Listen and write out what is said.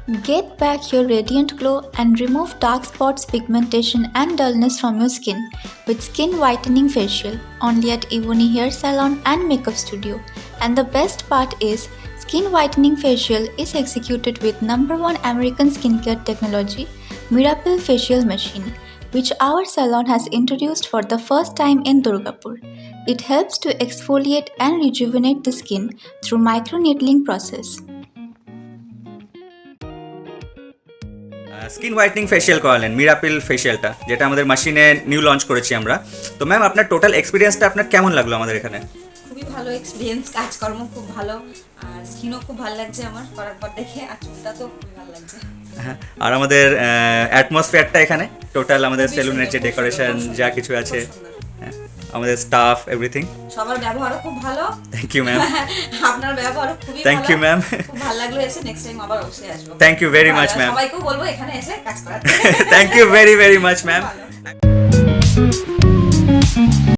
Get back your radiant glow and remove dark spots, pigmentation, and dullness from your skin with Skin Whitening Facial only at Evonie Hair Salon and Makeup Studio. And the best part is, Skin Whitening Facial is executed with #1 American skincare technology, Mirapeel Facial Machine, which our salon has introduced for the first time in Durgapur. It helps to exfoliate and rejuvenate the skin through microneedling process. Skin whitening facial করালেন মিরাপিল ফেশিয়ালটা, যেটা আমাদের মেশিনে new launch করেছি আমরা। তো ma'am, আপনার total এক্সপিরিয়েন্সটা আপনার কেমন লাগলো আমাদের এখানে? খুবই ভালো এক্সপিরিয়েন্স, কাজকর্ম খুব ভালো, আর স্কিনও খুব ভালো লাগছে আমার করার পর দেখে, আর চুলটা তো খুব ভালো লাগছে। হ্যাঁ, আর আমাদের অ্যাটমসফিয়ারটা এখানে টোটাল আমাদের সেলুনের যে ডেকোরেশন যা কিছু আছে, হ্যাঁ, আমাদের স্টাফ এভরিথিং, সবার ব্যবহারও খুব ভালো। Thank you ma'am. আপনার ব্যবহারও খুবই ভালো। Thank you ma'am. খুব ভালো লাগলো এসে, নেক্সট টাইম আবার অবশ্যই আসবো। Thank you very much ma'am. সবাইকেও বলবো এখানে এসে কাজ করার। Thank you very very much ma'am.